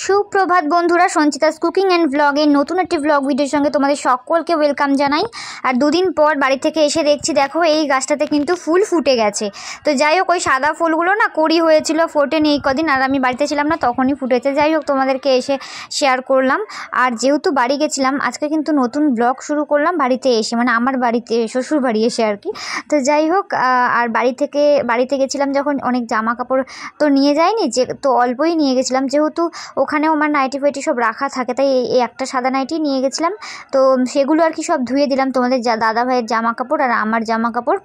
সুপ্রভাত বন্ধুরা, Sanchita's cooking and ব্লগের নতুন একটি ব্লগ ভিডিওর সঙ্গে তোমাদের সকলকে ওয়েলকাম জানাই। আর দুদিন পর বাড়ি থেকে এসে দেখছি, দেখো এই গাছটাতে কিন্তু ফুল ফুটে গেছে। তো যাই হোক, ওই সাদা ফুলগুলো না কড়ি হয়েছিল, ফোটেনি এই কদিন, আর আমি বাড়িতে ছিলাম না তখনই ফুটেছে। যাই হোক, তোমাদেরকে এসে শেয়ার করলাম। আর যেহেতু বাড়ি গেছিলাম, আজকে কিন্তু নতুন ব্লগ শুরু করলাম বাড়িতে এসে, মানে আমার বাড়িতে, শ্বশুর বাড়ি এসে আর কি। তো যাই হোক, আর বাড়িতে গেছিলাম যখন, অনেক জামা কাপড় তো নিয়ে যাইনি, যে তো অল্পই নিয়ে গেছিলাম, যেহেতু ওখানেও আমার নাইটি ফাইটি সব রাখা থাকে, তাই এই একটা সাদা নাইটি নিয়ে গেছিলাম। তো সেগুলো আর কি সব ধুয়ে দিলাম, তোমাদের দাদা ভাইয়ের জামা কাপড় আর আমার জামা কাপড়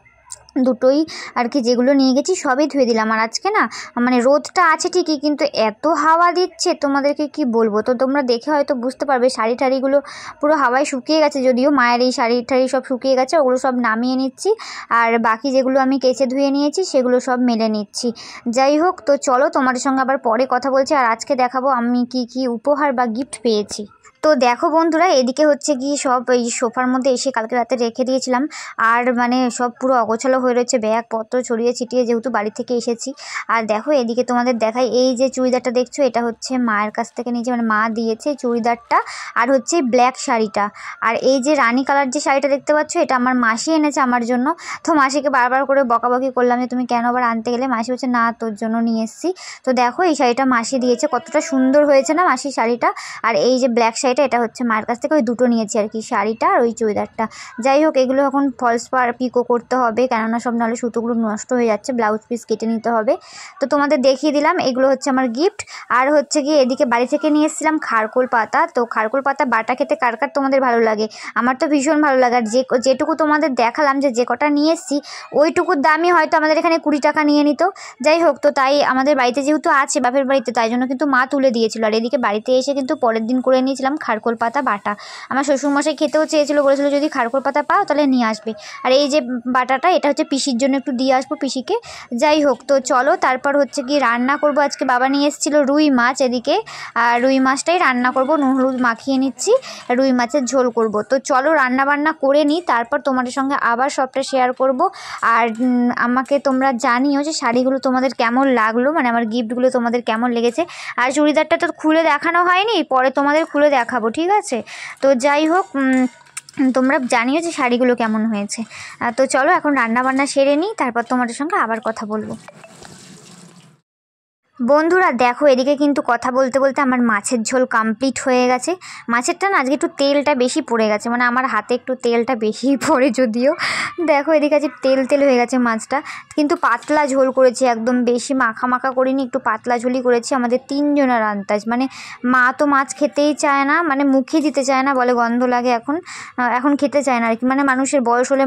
দুটোই আর কি, যেগুলো নিয়ে গেছি সবই ধুয়ে দিলাম। আর আজকে না মানে রোদটা আছে ঠিকই, কিন্তু এত হাওয়া দিচ্ছে তোমাদেরকে কি বলবো। তো তোমরা দেখে হয়তো বুঝতে পারবে, শাড়ি ঠাড়িগুলো পুরো হাওয়ায় শুকিয়ে গেছে, যদিও মায়ের এই শাড়ি ঠাড়ি সব শুকিয়ে গেছে, ওগুলো সব নামিয়ে নিচ্ছি। আর বাকি যেগুলো আমি কেচে ধুয়ে নিয়েছি সেগুলো সব মেলে নিচ্ছি। যাই হোক, তো চলো তোমাদের সঙ্গে আবার পরে কথা বলছি। আর আজকে দেখাবো আমি কি উপহার বা গিফট পেয়েছি। তো দেখো বন্ধুরা, এদিকে হচ্ছে কি সব এই সোফার মধ্যে এসে কালকে রাতে রেখে দিয়েছিলাম, আর মানে সব পুরো অগোছালো হয়ে রয়েছে, ব্যাগপত্র ছড়িয়ে ছিটিয়ে, যেহেতু বাড়ি থেকে এসেছি। আর দেখো এদিকে তোমাদের দেখাই, এই যে চুড়িদারটা দেখছো, এটা হচ্ছে মায়ের কাছ থেকে নিয়েছি, মানে মা দিয়েছে চুড়িদারটা, আর হচ্ছে ব্ল্যাক শাড়িটা। আর এই যে রানী কালার যে শাড়িটা দেখতে পাচ্ছ, এটা আমার মাসি এনেছে আমার জন্য। তো মাসিকে বারবার করে বকাবকি করলাম যে তুমি কেন আবার আনতে গেলে, মাসি বলছে না তোর জন্য নিয়ে এসেছি। তো দেখো এই শাড়িটা মাসি দিয়েছে, কতটা সুন্দর হয়েছে না মাসির শাড়িটা। আর এই যে ব্ল্যাক শাড়িটা, এটা হচ্ছে মায়ের কাছ থেকে, ওই দুটো নিয়েছি আর কি, শাড়িটা আর ওই চুড়িদারটা। যাই হোক, এগুলো এখন ফলস পিকো করতে হবে, কেননা সব নাহলে সুতোগুলো নষ্ট হয়ে যাচ্ছে, ব্লাউজ পিস কেটে নিতে হবে। তো তোমাদের দেখিয়ে দিলাম, এগুলো হচ্ছে আমার গিফট। আর হচ্ছে গিয়ে এদিকে বাড়ি থেকে নিয়ে এসেছিলাম খারকোল পাতা। তো খারকোল পাতা বাটা খেতে কার কার তোমাদের ভালো লাগে, আমার তো ভীষণ ভালো লাগে। আর যেটুকু তোমাদের দেখালাম, যে কটা নিয়ে এসেছি, ওইটুকুর দামই হয়তো আমাদের এখানে 20 টাকা নিয়ে নিত। যাই হোক, তো তাই আমাদের বাড়িতে যেহেতু আছে বাপের বাড়িতে, তাই জন্য কিন্তু মা তুলে দিয়েছিল। আর এদিকে বাড়িতে এসে কিন্তু পরের দিন করে নিয়েছিলাম খারকোল পাতা বাটা। আমার শ্বশুরমশাই খেতেও চেয়েছিল, বলেছিল যদি খারকোল পাতা পাও তাহলে নিয়ে আসবে। আর এই যে বাটাটা, এটা হচ্ছে পিসির জন্য একটু দিয়ে আসবো পিসিকে। যাই হোক, তো চলো তারপর হচ্ছে কি রান্না করব। আজকে বাবা নিয়ে এসেছিল রুই মাছ এদিকে, আর রুই মাছটাই রান্না করব, নুন হলুদ মাখিয়ে নিচ্ছি, রুই মাছের ঝোল করব। তো চলো রান্না বান্না করে নিই, তারপর তোমাদের সঙ্গে আবার সবটা শেয়ার করব। আর আমাকে তোমরা জানিও যে শাড়িগুলো তোমাদের কেমন লাগলো, মানে আমার গিফটগুলো তোমাদের কেমন লেগেছে। আর চুড়িদারটা তো খুলে দেখানো হয়নি, পরে তোমাদের খুলে দেখাবো, ঠিক আছে। তো যাই হোক, তোমরা জানিও যে শাড়িগুলো কেমন হয়েছে। তো চলো এখন রান্না বান্না সেরে নিই, তারপর তোমাদের সঙ্গে আবার কথা বলবো। বন্ধুরা দেখো, এদিকে কিন্তু কথা বলতে বলতে আমার মাছের ঝোল কমপ্লিট হয়ে গেছে। মাছেরটা না আজকে একটু তেলটা বেশি পড়ে গেছে, মানে আমার হাতে একটু তেলটা বেশি পড়ে যদিও। দেখো এদিকে আছে তেল হয়ে গেছে মাছটা, কিন্তু পাতলা ঝোল করেছি, একদম বেশি মাখা মাখা করিনি, একটু পাতলা ঝোলই করেছি। আমাদের 3 জনের আন্দাজ, মানে মা তো মাছ খেতেই চায় না, মানে মুখে দিতে চায় না, বলে গন্ধ লাগে, এখন খেতে চায় না আর কি। মানে মানুষের বয়স হলে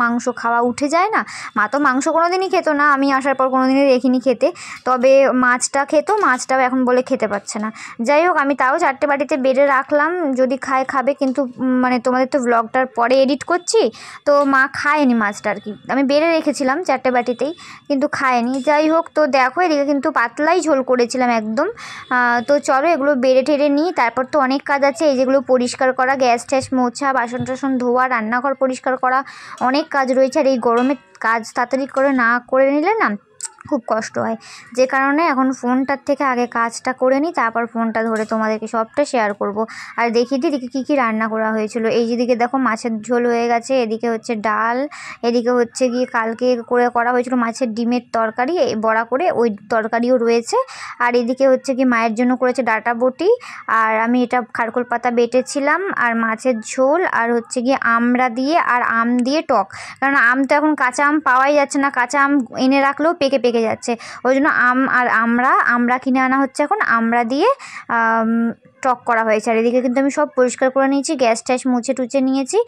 মাংস খাওয়া উঠে যায় না। মা তো মাংস কোনোদিনই খেত না, আমি আসার পর কোনোদিনই দেখিনি খেতে, তবে মাছটা খেত, মাছটাও এখন বলে খেতে পাচ্ছে না। যাই হোক, আমি তাও 4টে বাটিতে বেড়ে রাখলাম, যদি খাবে, কিন্তু মানে তোমাদের তো ব্লগটার পরে এডিট করছি, তো মা খায়নি মাছটা আর কি, আমি বেড়ে রেখেছিলাম 4টে বাটিতেই, কিন্তু খায়নি। যাই হোক, তো দেখো এদিকে কিন্তু পাতলাই ঝোল করেছিলাম একদম। তো চলো এগুলো বেড়ে ঠেড়ে নিই, তারপর তো অনেক কাজ আছে, এই যেগুলো পরিষ্কার করা, গ্যাস ট্যাস মোছা, বাসন টাসন ধোয়া, রান্নাঘর পরিষ্কার করা, অনেক কাজ রয়েছে। আর এই গরমে কাজ তাড়াতাড়ি করে না করে নিলে না খুব কষ্ট হয়, যে কারণে এখন ফোনটার থেকে আগে কাজটা করে নিই, তারপর ফোনটা ধরে তোমাদেরকে সবটা শেয়ার করব। আর দেখিয়ে দিই এদিকে কী রান্না করা হয়েছিল। এই যেদিকে দেখো মাছের ঝোল হয়ে গেছে, এদিকে হচ্ছে ডাল, এদিকে হচ্ছে গিয়ে কালকে করা হয়েছিল মাছের ডিমের তরকারি বড়া করে, ওই তরকারিও রয়েছে। আর এদিকে হচ্ছে কি মায়ের জন্য করেছে ডাঁটা বটি, আর আমি এটা খারকোল পাতা বেটেছিলাম, আর মাছের ঝোল, আর হচ্ছে গিয়ে আমড়া দিয়ে আর আম দিয়ে টক, কারণ আম তো এখন কাঁচা আম পাওয়াই যাচ্ছে না, কাঁচা আম এনে রাখলেও পেকে যাচ্ছে, ওই জন্য আম আর আমড়া কিনে আনা হচ্ছে, এখন আমড়া দিয়ে টক করা হয়েছে। আর এদিকে কিন্তু আমি সব পরিষ্কার করে নিয়েছি, গ্যাস ট্যাস মুছে টুছে নিয়েছি।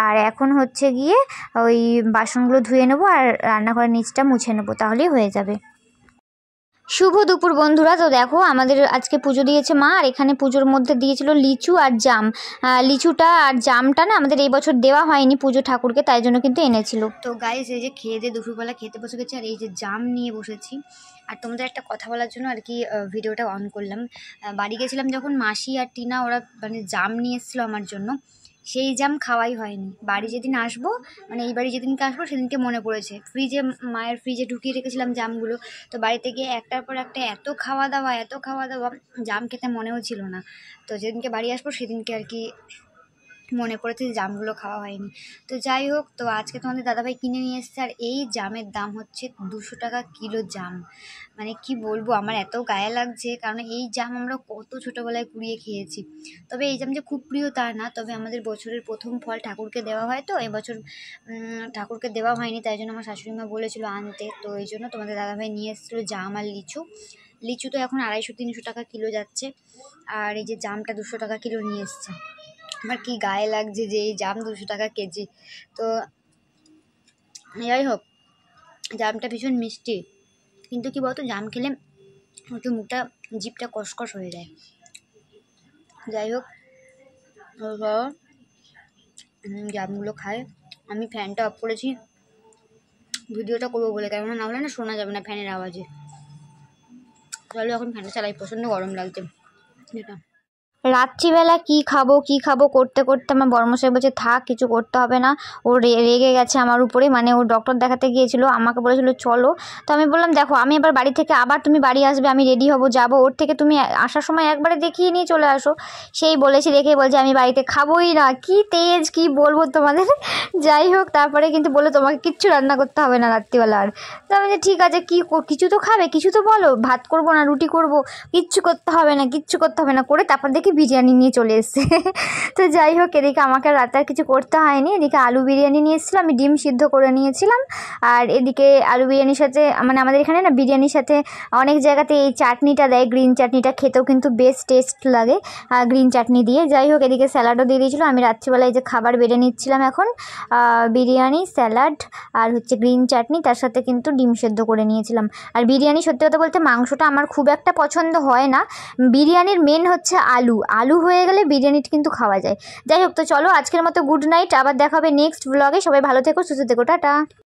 আর এখন হচ্ছে গিয়ে ওই বাসনগুলো ধুয়ে নেবো আর রান্নাঘরের নিচটা মুছে নেবো, তাহলেই হয়ে যাবে। শুভ দুপুর বন্ধুরা। তো দেখো আমাদের আজকে পুজো দিয়েছে মা, আর এখানে পুজোর মধ্যে দিয়েছিল লিচু আর জাম। লিচুটা আর জামটা না আমাদের এই বছর দেওয়া হয়নি পুজো ঠাকুরকে, তাই জন্য কিন্তু এনেছিল। তো গাইস, এই যে খেয়ে দিয়ে দুপুরবেলা খেতে বসে গেছি, আর এই যে জাম নিয়ে বসেছি। আর তোমাদের একটা কথা বলার জন্য আর কি ভিডিওটা অন করলাম। বাড়ি গেছিলাম যখন, মাসি আর টিনা ওরা মানে জাম নিয়ে এসেছিলো আমার জন্য, সেই জাম খাওয়াই হয়নি। বাড়ি যেদিন আসবো, মানে এই বাড়ি যেদিনকে আসবো সেদিনকে মনে পড়েছে, মায়ের ফ্রিজে ঢুকিয়ে রেখেছিলাম জামগুলো। তো বাড়িতে গিয়ে একটার পর একটা এত খাওয়া দাওয়া জাম খেতে মনেও ছিল না। তো যেদিনকে বাড়ি আসবো সেদিনকে আর কি মনে পড়েছে যে জামগুলো খাওয়া হয়নি। তো যাই হোক, তো আজকে তোমাদের দাদাভাই কিনে নিয়ে এসেছে, আর এই জামের দাম হচ্ছে 200 টাকা কিলো জাম। মানে কি বলবো, আমার এত গায়ে লাগছে, কারণ এই জাম আমরা কত ছোটোবেলায় কুড়িয়ে খেয়েছি। তবে এই জাম যে খুব প্রিয় তা না, তবে আমাদের বছরের প্রথম ফল ঠাকুরকে দেওয়া হয়, তো এবছর ঠাকুরকে দেওয়া হয়নি, তাই জন্য আমার শাশুড়ি মা বলেছিল আনতে, তো এই জন্য তোমাদের দাদাভাই নিয়ে এসেছিলো জাম আর লিচু। লিচু তো এখন 250-300 টাকা কিলো যাচ্ছে, আর এই যে জামটা 200 টাকা কিলো নিয়ে এসছে। আমার কি গায়ে লাগছে যে এই জাম 200 টাকা কেজি। তো যাই হোক, জামটা ভীষণ মিষ্টি, কিন্তু কি বলতো, জাম খেলে একটু মুখটা জিভটা কষকষ হয়ে যায়। যাই হোক, জামগুলো খায়। আমি ফ্যানটা অফ করেছি ভিডিওটা করবো বলে, কেননা না হলে না শোনা যাবে না ফ্যানের আওয়াজে। চলো এখন ফ্যানটা চালাই, প্রচণ্ড গরম লাগছে। এটা রাত্রিবেলা কি খাবো করতে করতে আমার বর্মশাই বলছে থাক, কিছু করতে হবে না। ও রেগে গেছে আমার উপরে, মানে ও ডক্টর দেখাতে গিয়েছিল, আমাকে বলেছিল চলো। তো আমি বললাম দেখো, আমি এবার বাড়ি থেকে আবার তুমি বাড়ি আসবে, আমি রেডি হবো যাবো, ওর থেকে তুমি আসার সময় একবারে দেখিয়ে নিয়ে চলে আসো। সেই বলেছি দেখেই বলছে আমি বাড়িতে খাবোই না। কি তেজ, কি বলবো তোমাদের। যাই হোক, তারপরে কিন্তু বললো তোমাকে কিচ্ছু রান্না করতে হবে না রাত্রিবেলা আর। তো আমি যে ঠিক আছে, কিছু তো খাবে, কিছু তো বলো, ভাত করবো না রুটি করবো, কিচ্ছু করতে হবে না করে তারপর দেখি বিরিয়ানি নিয়ে চলে এসছে। তো যাই হোক, এদিকে আমাকে রাতে আর কিছু করতে হয়নি। এদিকে আলু বিরিয়ানি নিয়ে এসেছিলাম, আমি ডিম সিদ্ধ করে নিয়েছিলাম। আর এদিকে আলু বিরিয়ানির সাথে, মানে আমাদের এখানে না বিরিয়ানির সাথে অনেক জায়গাতে এই চাটনিটা দেয়, গ্রিন চাটনিটা, খেতেও কিন্তু বেশ টেস্ট লাগে গ্রিন চাটনি দিয়ে। যাই হোক, এদিকে স্যালাডও দিয়ে দিয়েছিলো। আমি রাত্রিবেলায় যে খাবার বেড়ে নিচ্ছিলাম এখন, বিরিয়ানি, স্যালাড আর হচ্ছে গ্রিন চাটনি, তার সাথে কিন্তু ডিম সেদ্ধ করে নিয়েছিলাম। আর বিরিয়ানি সত্যি কথা বলতে মাংসটা আমার খুব একটা পছন্দ হয় না, বিরিয়ানির মেন হচ্ছে আলু হয়ে গেলে বিরিয়ানিটা কিন্তু খাওয়া যায়। যাই হোক, তো চলো আজকের মতো গুড নাইট, আবার দেখা হবে নেক্সট ব্লগে। সবাই ভালো থেকো, সুস্থ থেকো, টাটা।